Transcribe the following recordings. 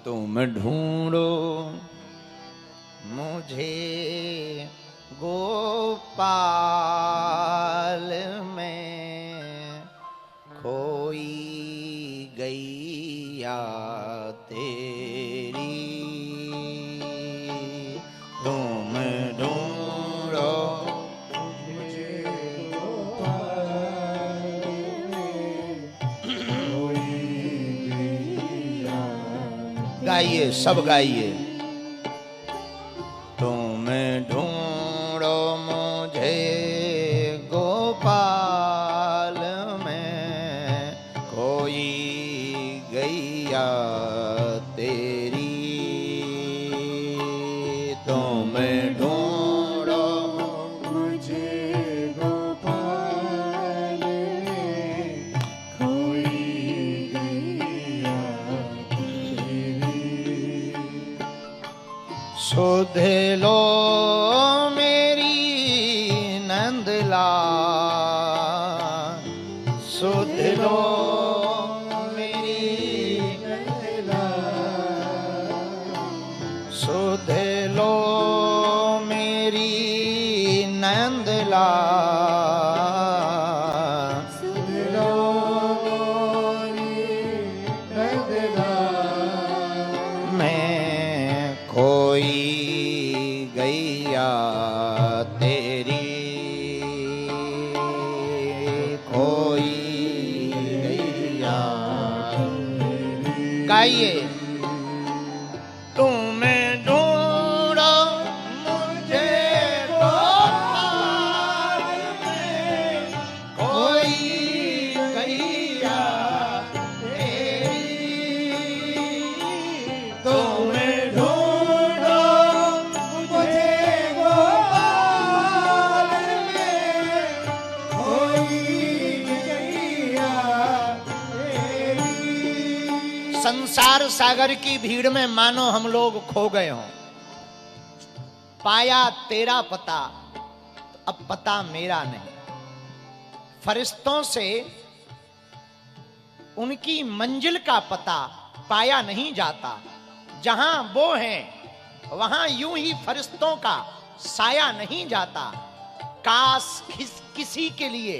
तुम ढूंढो मुझे गोपाल में, खोई गैया तेरी। तुम ढूंढो मुझे गोपाल में, खोई गैया। गाइए, सब गाइए। तुम ढूंढो मुझे गोपाल में, खोई गैया तेरी। तुम ढूंढो मुझे गोपाल में, खोई गैया तेरी। सुध लो मेरी नंदलाल, सुध लो मेरी नंदलाल, सुध लो मेरी नंदलाल। सुध लो मोरी नंदलाल, मैं खोई गैया तेरी, खोई गैया। गाइए। तुम ढूंढो मुझे गोपाल में, खोई गैया तेरी। तुम ढूंढो मुझे गोपाल में, खोई गैया तेरी। संसार सागर की भीड़ में मानो हम लोग खो गए हों। पाया तेरा पता, अब पता मेरा नहीं। फरिश्तों से उनकी मंजिल का पता पाया नहीं जाता। जहां वो हैं वहां यूं ही फरिश्तों का साया नहीं जाता। काश किसी के लिए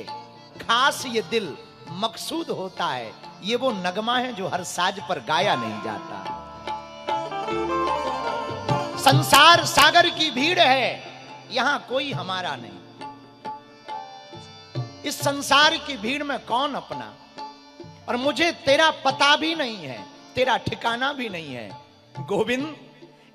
खास ये दिल मकसूद होता है। ये वो नगमा है जो हर साज पर गाया नहीं जाता। संसार सागर की भीड़ है, यहां कोई हमारा नहीं। इस संसार की भीड़ में कौन अपना, और मुझे तेरा पता भी नहीं है, तेरा ठिकाना भी नहीं है। गोविंद,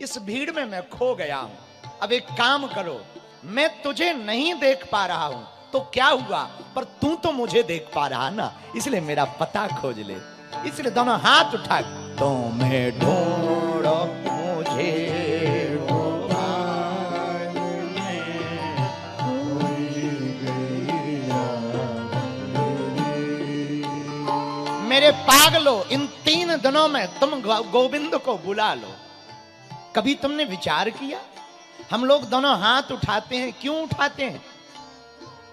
इस भीड़ में मैं खो गया हूं। अब एक काम करो, मैं तुझे नहीं देख पा रहा हूं तो क्या हुआ, पर तू तो मुझे देख पा रहा ना, इसलिए मेरा पता खोज ले। इसलिए दोनों हाथ उठा, तुम्हें ढूंढो मुझे गोपाल में, खोई गैया तेरी। मेरे पागलो, इन 3 दिनों में तुम गोविंद को बुला लो। कभी तुमने विचार किया, हम लोग दोनों हाथ उठाते हैं, क्यों उठाते हैं?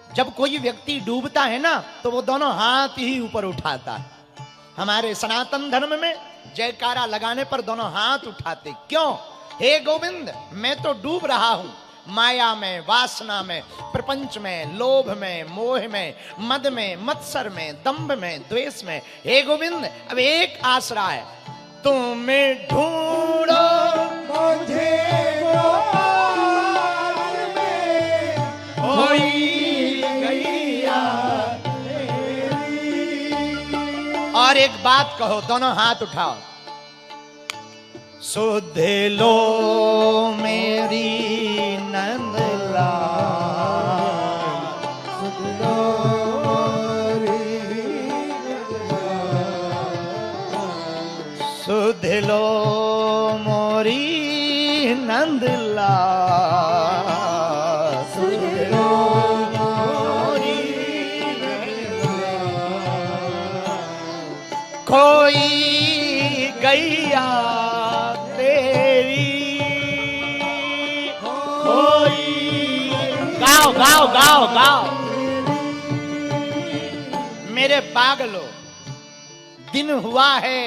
जब कोई व्यक्ति डूबता है ना, तो वो दोनों हाथ ही ऊपर उठाता है। हमारे सनातन धर्म में जयकारा लगाने पर दोनों हाथ उठाते, क्यों? हे गोविंद, मैं तो डूब रहा हूं माया में, वासना में, प्रपंच में, लोभ में, मोह में, मद में, मत्सर में, दंभ में, द्वेष में। हे गोविंद, अब एक आसरा है, तुम्हें ढूंढो मुझे गोपाल में, खोई गैया तेरी। और एक बात कहो, दोनों हाथ उठाओ। सुध लो मेरी नंदलाल, सुध लो मोरी नंदलाल, सुध लो मोरी नंदलाल, सुध लो मोरी नंदलाल, खोई गैया तेरी। खोई, गाओ गाओ गाओ गाओ। मेरे पागलो, दिन हुआ है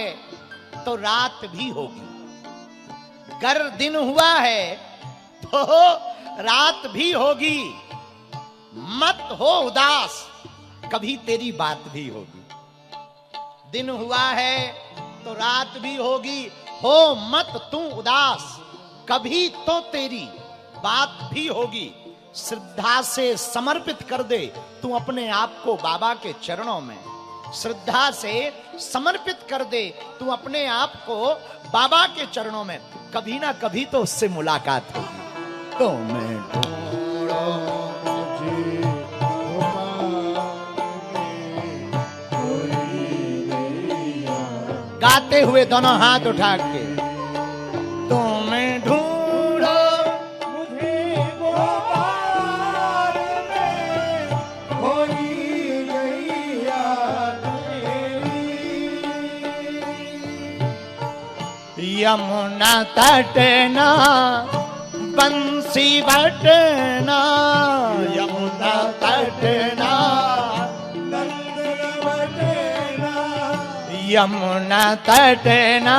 तो रात भी होगी। गर दिन हुआ है तो रात भी होगी, मत हो उदास, कभी तेरी बात भी होगी। दिन हुआ है तो रात भी होगी, हो मत तू उदास, कभी तो तेरी बात भी होगी। श्रद्धा से समर्पित कर दे तू अपने आप को बाबा के चरणों में, श्रद्धा से समर्पित कर दे तू अपने आप को बाबा के चरणों में, कभी ना कभी तो उससे मुलाकात होगी। तो मैं ढूंढो मुझे गाते हुए दोनों हाथ उठा के, तुम्हें ढूंढो मुझे गोपाल में खोई गैया तेरी। यमुना तटना बंसी बटना, यमुना तटना यमुना तटना,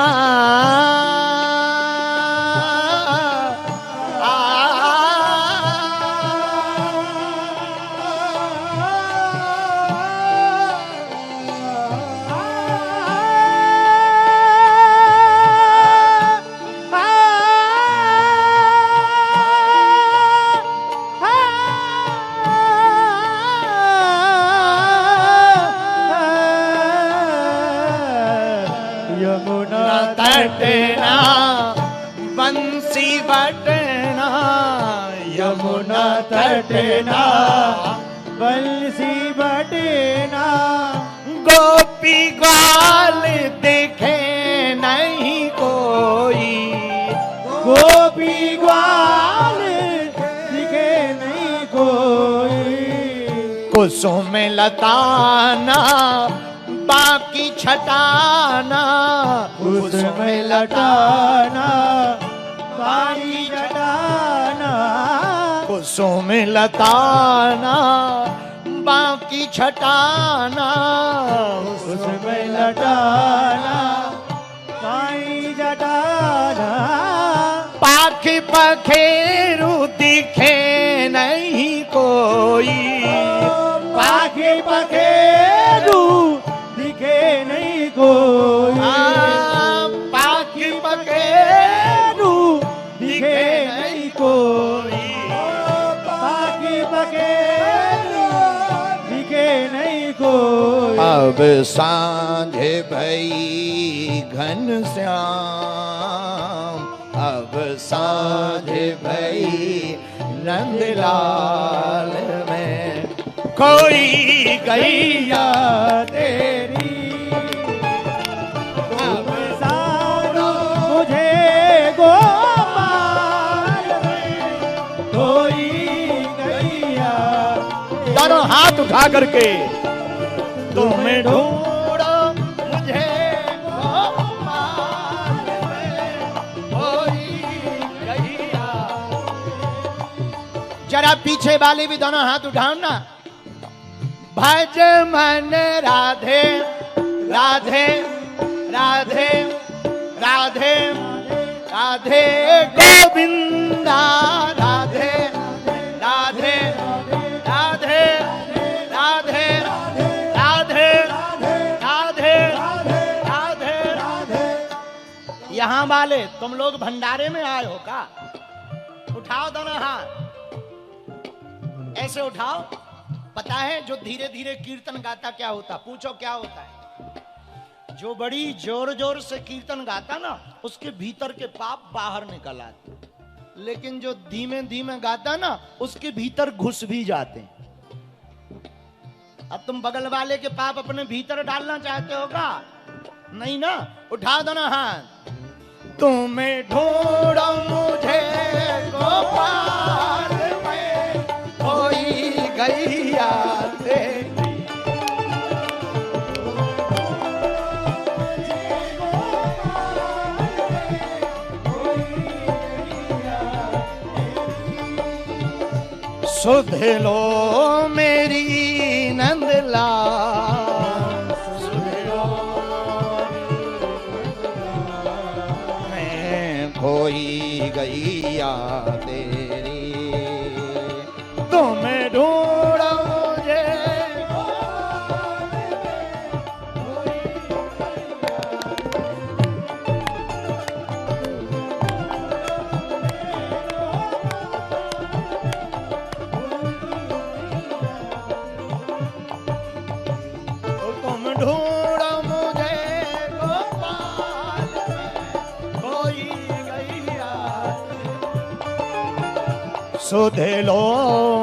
तटना बंसी बटना, यमुना तटना बंसी बटना, गोपी ग्वाल दिखे नहीं कोई, गोपी ग्वाल दिखे नहीं कोई। कुसुम लताना बाकी छटाना, कुसुम लटाना बाकी छटाना, कुसुम लताना बाकी छटाना, कुसुम लटाना बाकी छटाना। पाख पखेरु दिखे नहीं कोई, पाखे पखेरु दिखे नहीं कोई, पाख पखेरु दिखे नहीं कोई, पाखे पखेरु दिखे नहीं कोई। अब सांझ भई घन श्याम, अब सांझ भई नंदलाल में कोई गैया तेरी। अब सारो मुझे गोपाल में कोई गैया। दोनों हाथ उठा करके, तुम्हें ढूंढो मुझे गोपाल में कोई गैया। जरा पीछे वाले भी दोनों हाथ उठाओ ना। भज मन राधे राधे राधे राधे राधे गोविंदा, राधे राधे राधे राधे राधे राधे राधे। यहाँ वाले तुम लोग भंडारे में आए हो का? उठाओ दोनों हाथ, ऐसे उठाओ। पता है जो धीरे धीरे कीर्तन गाता क्या होता? पूछो क्या होता है? जो बड़ी जोर जोर से कीर्तन गाता ना, उसके भीतर के पाप बाहर निकल आते, लेकिन जो धीमे धीमे गाता ना, उसके भीतर घुस भी जाते हैं। अब तुम बगल वाले के पाप अपने भीतर डालना चाहते हो का? नहीं ना। उठा दो ना हाथ। तुम्हें ढूंढो मुझे गोपाल में कोई गैया तेरी। सुध लो मेरी नंदलाल, सुध लो मैं खोई गैया तेरी। तुम ढूंढो मुझे तुम ढूंढो मुझे गोपाल में खोई गैया। सुध लो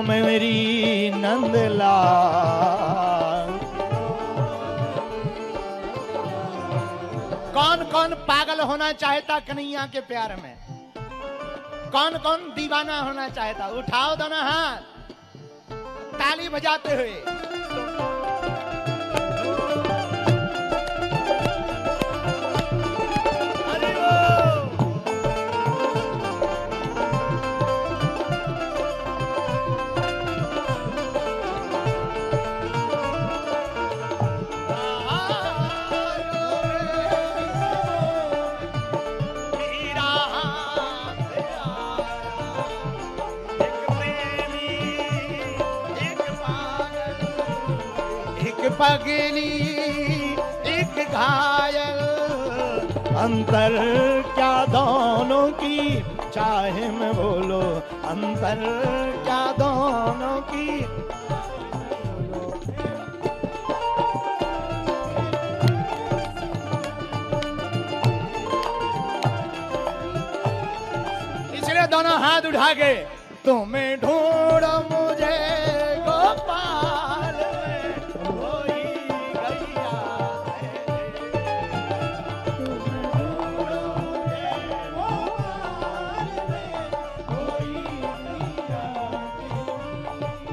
मेरी नंदलाल। कौन कौन पागल होना चाहता कन्हैया के प्यार में? कौन कौन दीवाना होना चाहता? उठाओ दोनों हाथ ताली बजाते हुए। अरे वो पगली एक घायल, अंतर क्या दोनों की चाहे में बोलो, अंतर क्या दोनों की। इसलिए दोनों हाथ उठा के तुम्हें ढूंढो मुझे गोपाल में खोई गैया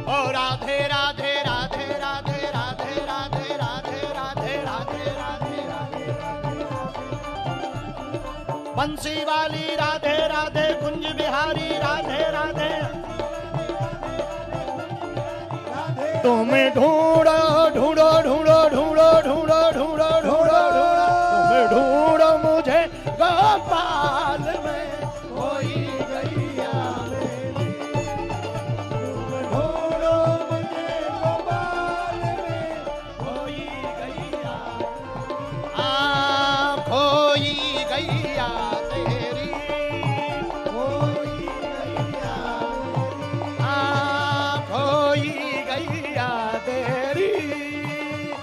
ओ राधे राधे राधे राधे राधे राधे राधे राधे राधे राधे राधे बंसी वाली राधे राधे कुंज बिहारी राधे राधे। तुम्हें ढूंढो ढूंढो ढूंढो ढूंढो ढूंढो ढूंढो ढूंढो ढूंढो, तुम्हें ढूंढो मुझे गोपाल में खोई गैया मेरी। ढूंढो मुझे गोपाल में खोई गैया। खोई गैया तेरी खोई गैया खोई गैया तेरी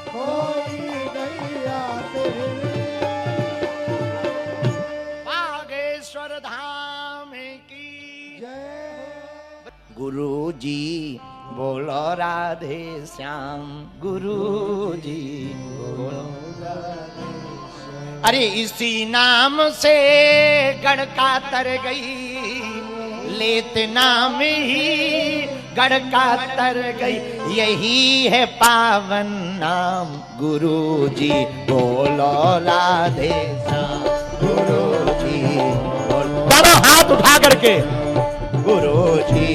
खोई गैया तेरी। बागेश्वर धाम की जय। गुरु जी बोलो राधे श्याम, गुरु जी बोलो। अरे इसी नाम से गढ़का तर गई, लेत नाम ही गढ़का तर गई। यही है पावन नाम, गुरु जी बोलो राधे श्याम, गुरु जी बोलो। दोनों हाथ उठा करके गुरु जी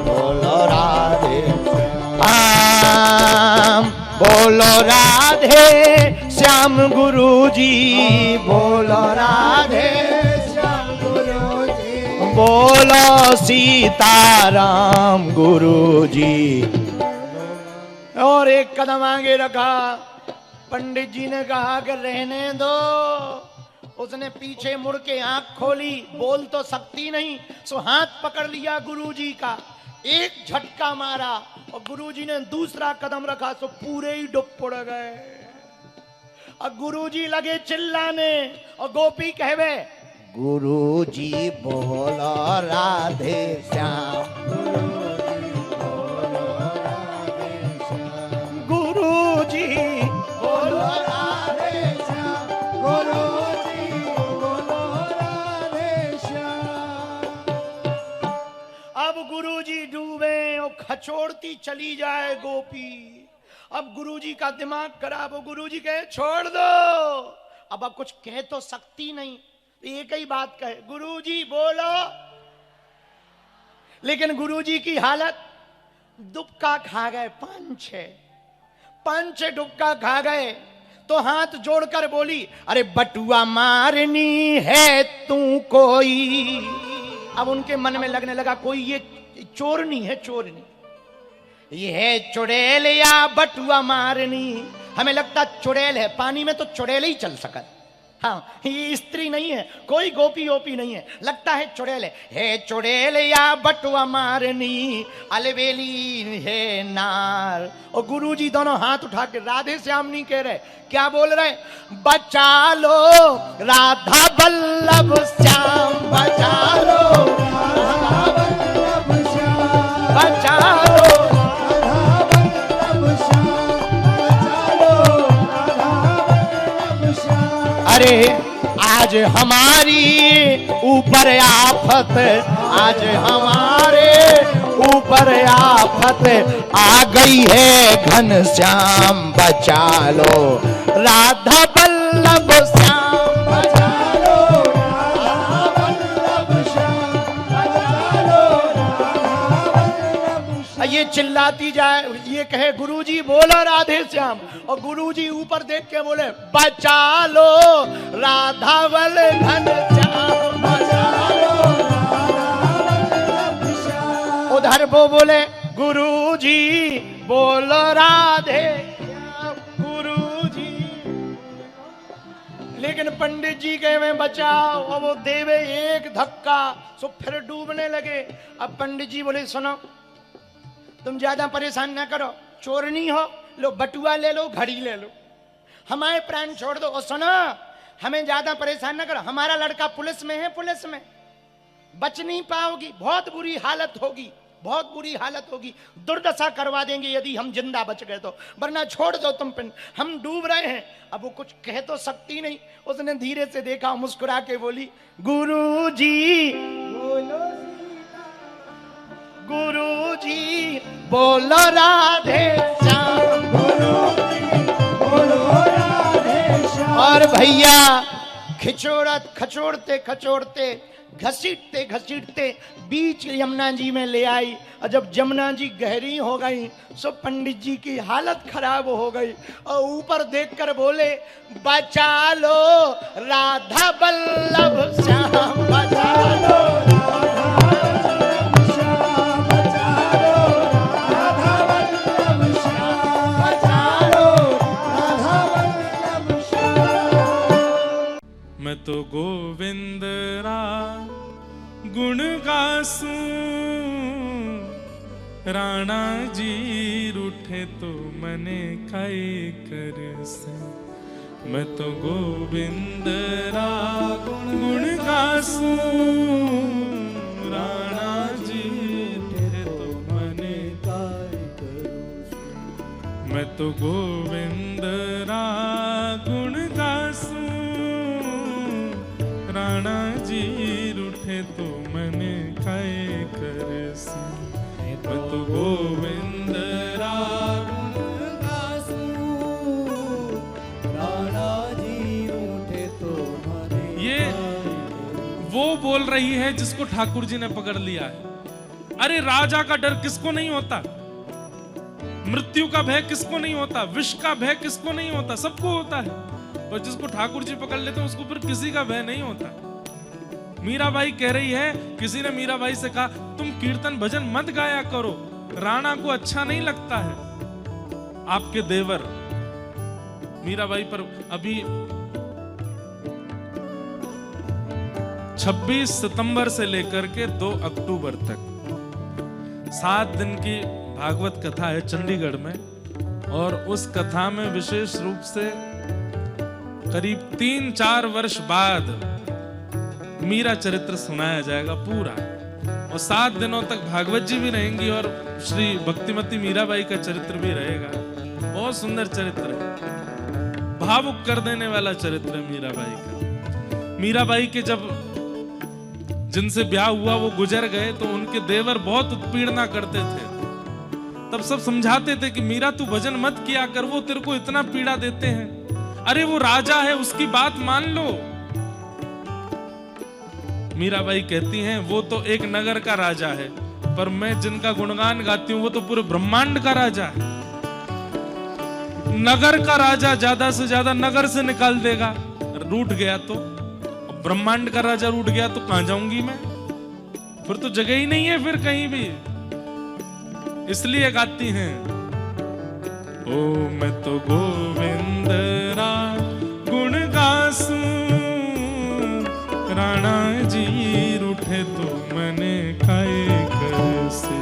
बोलो राधे श्याम, बोलो राधे श्याम, गुरु जी बोलो राधे श्याम, गुरु जी बोलो सीताराम, गुरु जी। और एक कदम आगे रखा। पंडित जी ने कहा कि रहने दो। उसने पीछे मुड़ के आंख खोली, बोल तो सकती नहीं, सो हाथ पकड़ लिया गुरुजी का, एक झटका मारा और गुरुजी ने दूसरा कदम रखा तो पूरे ही डूब पड़ गए। और गुरुजी लगे चिल्लाने और गोपी कहवे गुरुजी बोलो राधे श्याम, गुरुजी बोलो राधे श्याम, गुरुजी बोलो राधे श्याम। अब गुरुजी डूबे और खचोड़ती चली जाए गोपी। अब गुरुजी का दिमाग खराब हो। गुरुजी कहे छोड़ दो। अब कुछ कह तो सकती नहीं, एक ही बात कहे गुरुजी बोलो। लेकिन गुरुजी की हालत, दुबका खा गए, पांच छह डुबका खा गए तो हाथ जोड़कर बोली, अरे बटुआ मारनी है तू कोई। अब उनके मन में लगने लगा कोई ये चोरनी है, चोरनी ये है चुड़ैल या बटुआ मारनी। हमें लगता चुड़ैल है, पानी में तो चुड़ैल ही चल सका। हाँ, ये स्त्री नहीं है, कोई गोपी ओपी नहीं है, लगता है चुड़ैल है चुड़ैल या बटुआ मारनी, अलबेली है नार। और गुरुजी दोनों हाथ उठा के राधे श्याम नहीं कह रहे, क्या बोल रहे? बचा लो राधा बल्लभ श्याम, बचा लो राधा वल्लभ श्याम, बचा लो। राधा वल्लभ श्याम, बचा लो राधा वल्लभ श्याम। अरे आज हमारी ऊपर आफत, आज हमारे ऊपर आफत आ गई है घनश्याम, बचा लो राधा बल्लभ श्याम, बचा लो राधा वल्लभ श्याम, बचा लो राधा वल्लभ श्याम। ये चिल्लाती जाए, ये कहे गुरुजी बोलो राधे श्याम, और गुरुजी ऊपर देख के बोले बचा लो राधा वल्लभ घनश्याम, बचा लो। उधर वो बोले गुरुजी बोलो राधे श्याम, गुरुजी। लेकिन पंडित जी कहे मैं बचाओ, और वो देवे एक धक्का, सो फिर डूबने लगे। अब पंडित जी बोले सुनो, तुम ज्यादा परेशान ना करो, चोरनी हो, लो बटुआ ले लो, घड़ी ले लो, हमारे प्राण छोड़ दो। और सुनो, हमें ज्यादा परेशान ना करो, हमारा लड़का पुलिस में है, पुलिस में बच नहीं पाओगी, बहुत बुरी हालत होगी, बहुत बुरी हालत होगी, दुर्दशा करवा देंगे यदि हम जिंदा बच गए तो, वरना छोड़ दो तुम, हम डूब रहे हैं। अब वो कुछ कह तो सकती नहीं, उसने धीरे से देखा, मुस्कुरा के बोली गुरुजी बोलो गुरुजी बोलो राधे श्याम, बोलो राधे श्याम। और भैया खचोड़ते खचोड़ते घसीटते घसीटते बीच यमुना जी में ले आई। और जब यमुना जी गहरी हो गई, सो पंडित जी की हालत खराब हो गई, और ऊपर देखकर बोले बचा लो राधा बल्लभ श्याम, बचा लो। मैं तो गोविंद रा गुण गासूं, राणा जी रूठे तो मने खाए कर से। मैं तो गोविंद रा गुण गासूं, राणा जी रूठे तो मने खाए कर। मैं तो गोविंद रा गुण गासूं, राणा जी रूठे तो मने खाए कर से। मैं तो गोविंद रा गुण गासूं, राणा जी रूठे तो मने। ये वो बोल रही है जिसको ठाकुर जी ने पकड़ लिया है। अरे राजा का डर किसको नहीं होता, मृत्यु का भय किसको नहीं होता, विष का भय किसको नहीं होता, सबको होता है। और जिसको ठाकुर जी पकड़ लेते हैं उसको फिर किसी का भय नहीं होता। मीराबाई कह रही है, किसी ने मीराबाई से कहा तुम कीर्तन भजन मत गाया करो, राणा को अच्छा नहीं लगता है। आपके देवर मीराबाई पर अभी 26 सितंबर से लेकर के 2 अक्टूबर तक 7 दिन की भागवत कथा है चंडीगढ़ में, और उस कथा में विशेष रूप से करीब 3-4 वर्ष बाद मीरा चरित्र सुनाया जाएगा पूरा, और 7 दिनों तक भागवत जी भी रहेंगी और श्री भक्तिमती मीराबाई का चरित्र भी रहेगा। बहुत सुंदर चरित्र है, भावुक कर देने वाला चरित्र है मीराबाई का। मीराबाई के जब जिनसे ब्याह हुआ वो गुजर गए तो उनके देवर बहुत उत्पीड़ना करते थे। तब सब समझाते थे कि मीरा तू भजन मत किया कर, वो तेरे को इतना पीड़ा देते हैं। अरे वो राजा है, उसकी बात मान लो। मीराबाई कहती हैं वो तो एक नगर का राजा है, पर मैं जिनका गुणगान गाती हूं वो तो पूरे ब्रह्मांड का राजा है। नगर का राजा ज्यादा से ज्यादा नगर से निकाल देगा, रूठ गया तो। ब्रह्मांड का राजा रूठ गया तो कहां जाऊंगी मैं? फिर तो जगह ही नहीं है फिर कहीं भी। इसलिए गाती हैं, ओ मैं तो गोविंद रा गुण गासूं, राणा जी रूठे तो मने खाए कैसे।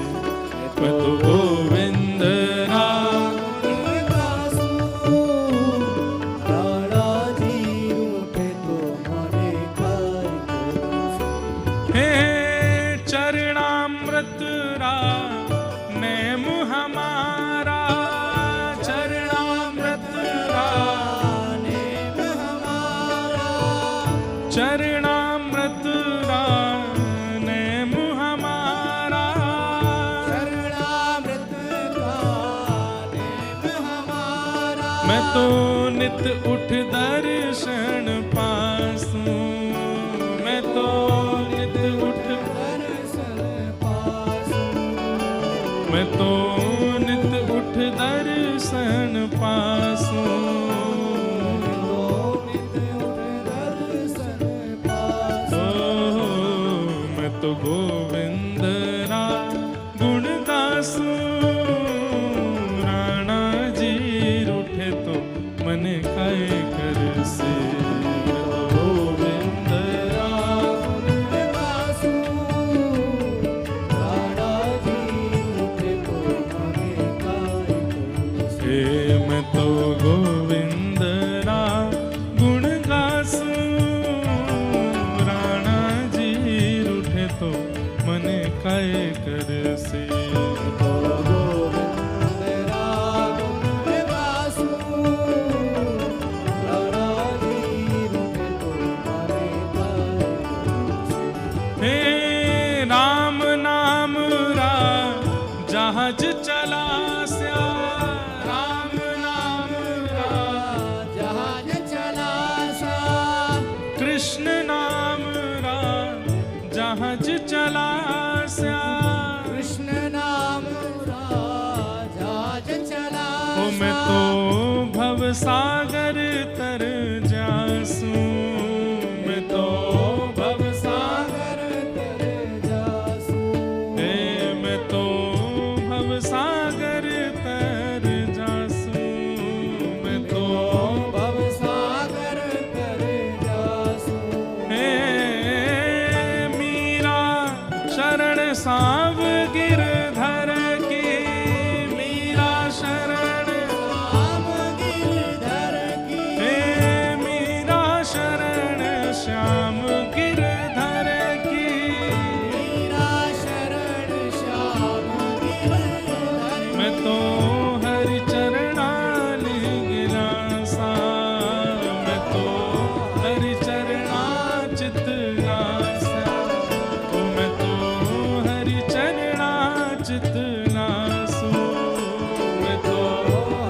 मैं तो गोविंद रा चरणामृत रा नेम हमारा, चरणामृत रा नेम हमारा, चरणामृत रा नेम हमारा, चरणामृत का नेम हमारा। मैं तो नित उठ दर्शन पासूं, मैं तो नित उठ मैं तो नित उठ दर्शन पासूं, मैं तो गोविंद रा गुण गासूं, राणा जी रूठे तो मने खाए कर से। मैं तो गोविंद रा गुण गासूं, राणा जी रूठे तो मने खाए कर से। राम नाम रा जहाज चला स्या, राम नाम रा जहाज चला स्या, कृष्ण नाम रा जहाज चला स्या, कृष्ण नाम रा जहाज चला। ओ मैं तो भव सागर तर जासूं, मैं तो भव सागर तर जासूं, मैं तो भव सागर तर जासूं, मैं तो भव सागर तर जासूं। मीरा शरण साव गिरधर की, मीरा शरण साव गिरधर की, मीरा शरण श्याम गिरधर की, मीरा शरण श्याम गिरधर। मैं तो हरि चरणाली गिरासा, मैं तो हरि चरणा चित नासा, ओ मैं तो हरि चरणा चित नासू, मैं तो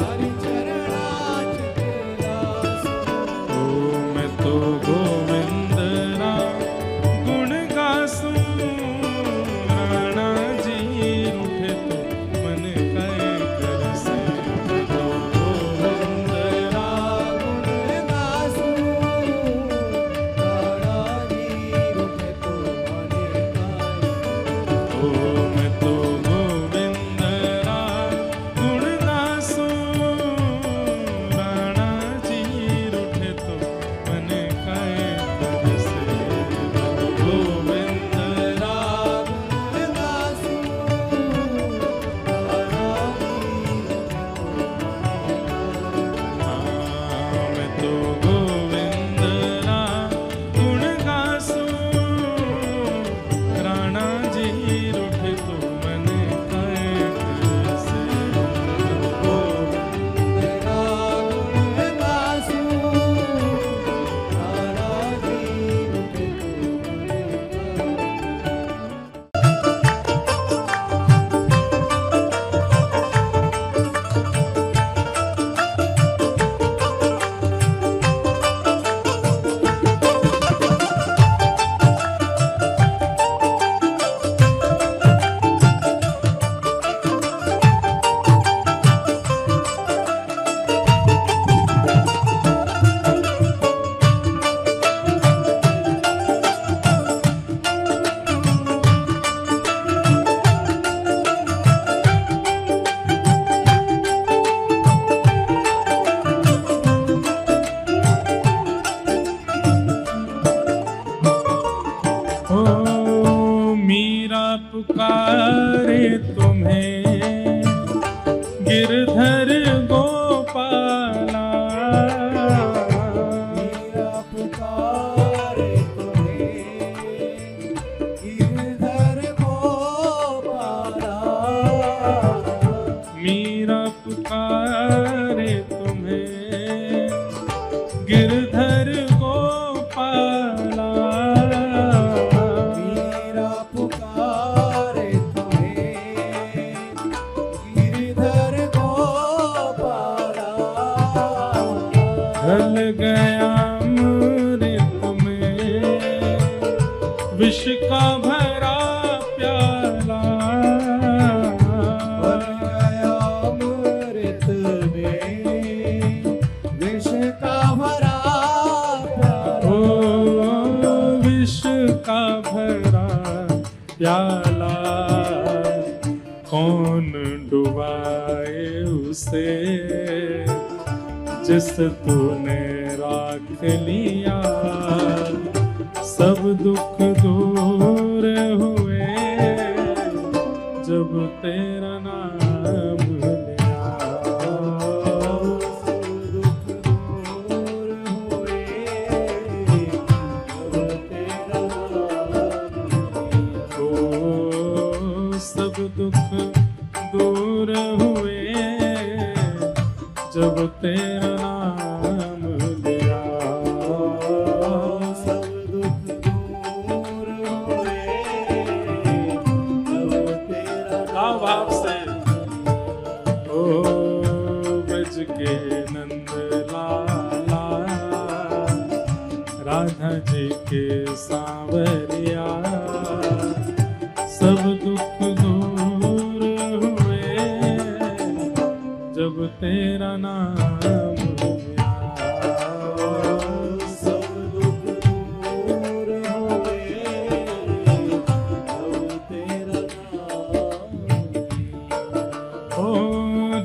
हरि चरणा चित नासू। ओ मैं तो गोविंद रा गुण गासूं, राणा जी रूठे तो मन कहे कर से। मैं तो गोविंद रा गुण गासूं, राणा ओ मीरा पुकारे तुम्हें गिरधर गोपाला, मीरा पुकारे तुम्हें गिरधर गोपाला, मीरा पुकारे तुम्हें गिरधर गोपाला, मीरा पुकारे तुम्हें गिरधर गोपाला, ढल गया अमृत में विष का भरा प्याला, बन गया अमृत में विष का भरा प्याला, ओ विष का भरा प्याला, कौन डुबाए उसे जिस तूने राख लिया, सब दुख दूर हुए जब तेरा नाम लिया, सब दुख दूर हुए जब तेरा नाम लिया, सब दुख दूर हुए जब तेरा नाम भाव से ओ ब्रज के नंद लाला, राधा जी के सांवरिया, सब दुख दूर हुए जब तेरा नाम लिया, सब दुख दूर हुए जब तेरा नाम लिया। ओ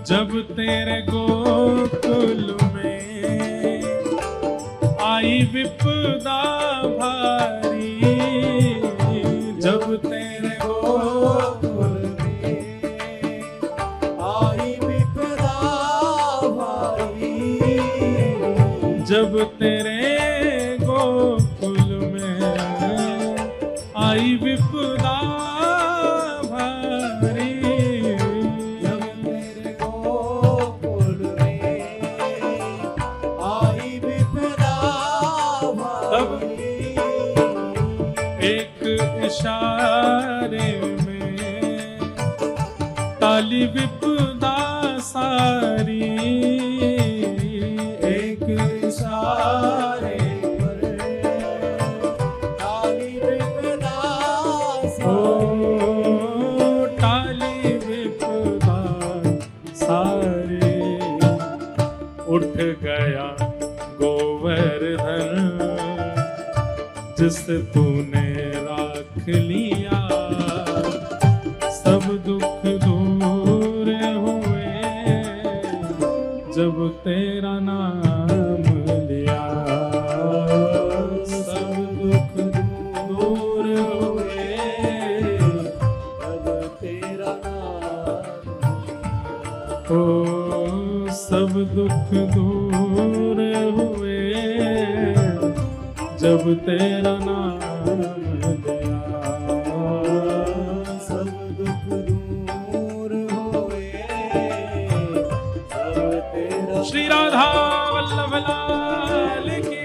जब तेरे गोकुल में आई विपदा भारी, जब तेरे गोकुल में आई विपदा भारी, जब तेरे गोकुल में आई विपदा भारी, जब तेरे गोकुल में आई विपदा भारी, एक इशारे में ताली विपदा सारी, एक इशारे पर काली विपदा ओ टाली विपदा सारी, उठ गया गोवर्धन जिस तूने राख लिया, सब दुख दूर हुए जब तेरा नाम लिया, सब दुख दूर हुए जब तेरा नाम ओ सब दुख दूर हुए जब तेरा नाम लिया, सब दुख दूर हुए जब तेरा श्री राधा वल्लभ लाल की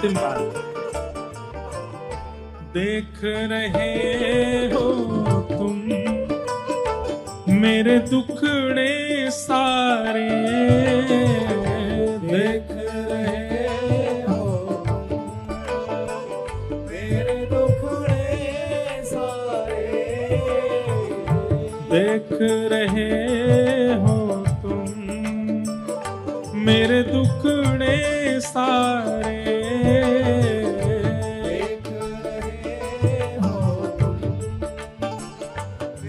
अंतिम बात, देख रहे हो तुम मेरे दुखड़े सारे, देख रहे हो मेरे दुखड़े सारे, देख रहे हो तुम मेरे दुखड़े सारे, देख रहे हो तुम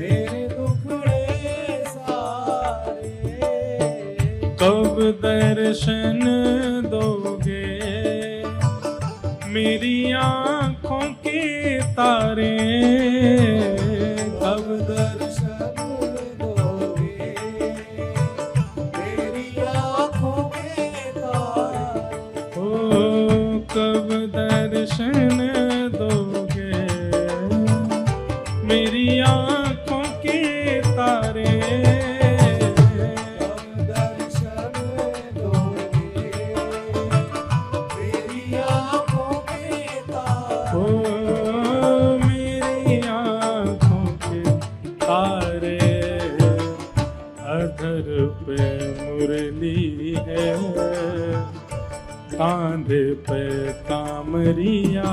मेरे दुखड़े सारे, कब दर्शन दोगे मेरी आंखों के तारे, कब दर्शन दोगे मेरी आँखों के तारे, ओ कब दर्शन दोगे मेरी आंखों के तारे, कब दर्शन दोगे मेरी आँखों के तारे, ओ मेरी आंखों के तारे, अधर पे मुरली है, कांधे पे कामरिया,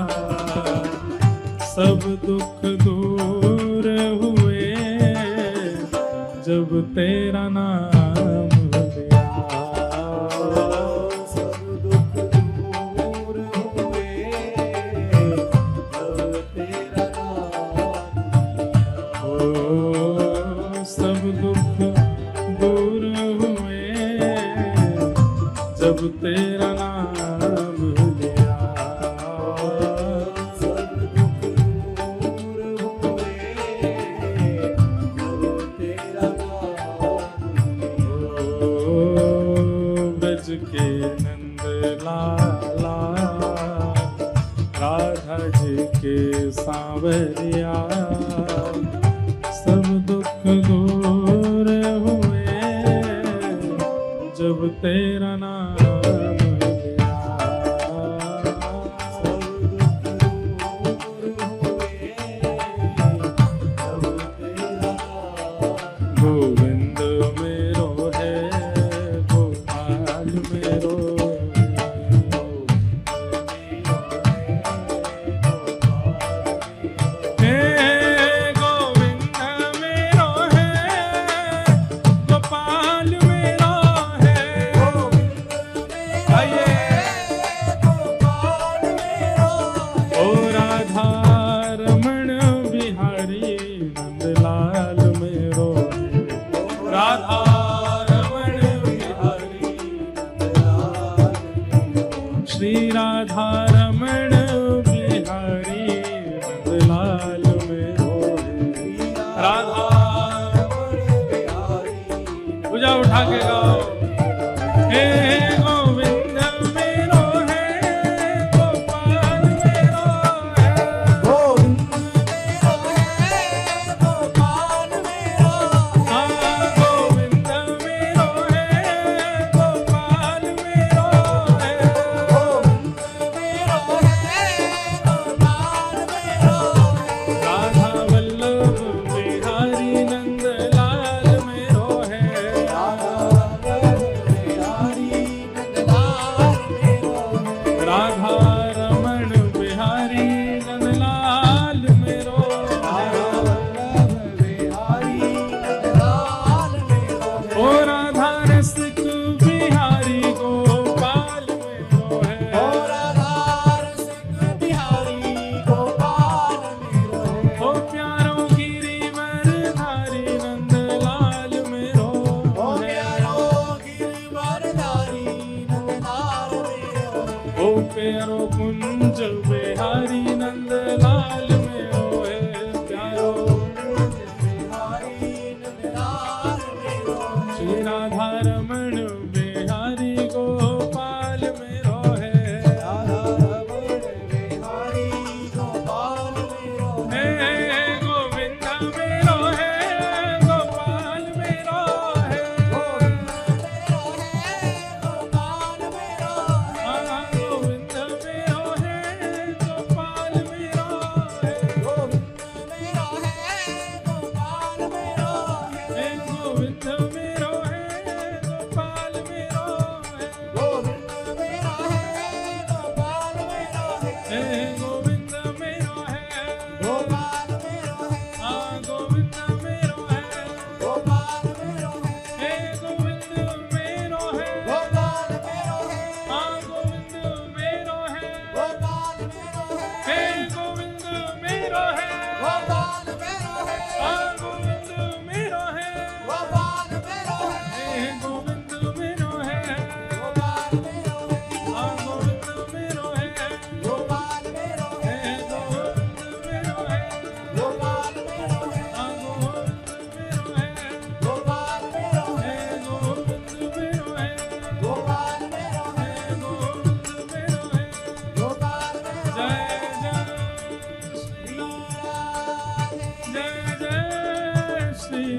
सब दुख दूर हुए जब तेरा नाम लिया, सब दुख दूर हुए जब तेरा नाम लिया, ओ सब दुख दूर हुए जब तेरा नाम लिया, सब दुख दूर हुए जब तेरा नाम लिया, ओ ब्रज के नंद लाला, राधा जी के सांवरिया, सब दुख दूर हुए जब तेरा नाम लिया, सब दुख दूर हुए जब तेरा नाम, गोविंद मेरो है, गोपाल मेरो है, हे गोविंद मेरो है, गोपाल मेरो है, आइए गोपाल मेरा ओ राधा रमण बिहारी नंदलाल मेरो है, राधा रमण बिहारी श्री राधा रमण बिहारी नंदलाल मेरो है, राधा पूजा उठा के गाओ, हे गोविंद मेरो है, गोपाल मेरो है, गोविंद मेरा है, गोपाल मेरा है, हाँ गोविंद मेरो है, गोपाल मेरो है, गोविंद मेरा है, गोपाल मेरा है, राधा वल्लभ बिहारी नंदलाल मेरो है, बिहारी नंदलाल मेरा है, राधा रमण बिहारी नंदलाल मेरो है, बिहारी नंदलाल मेरा है, ओ राधा रसिक बिहारी गोपाल मेरो है, और आधार सिंह बिहारी गोपाल मेरा है, ओ प्यारो गिरिवरधारी नंदलाल मेरो ओ है, प्यारो गिरिवरधारी नंदलाल मेरा है, ओ प्यारो कुंज बिहारी नंदलाल मेरो है, प्यारो बिहारी नंदलाल मेरा है, श्री राधा रमण बिहारी गोपाल मेरो है, बिहारी गोपाल मेरा है, हे गोविंद मेरो है, गोपाल मेरो है, गोपाल मेरा है, गोपाल मेरा है, हाँ गोविंद मेरो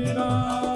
राम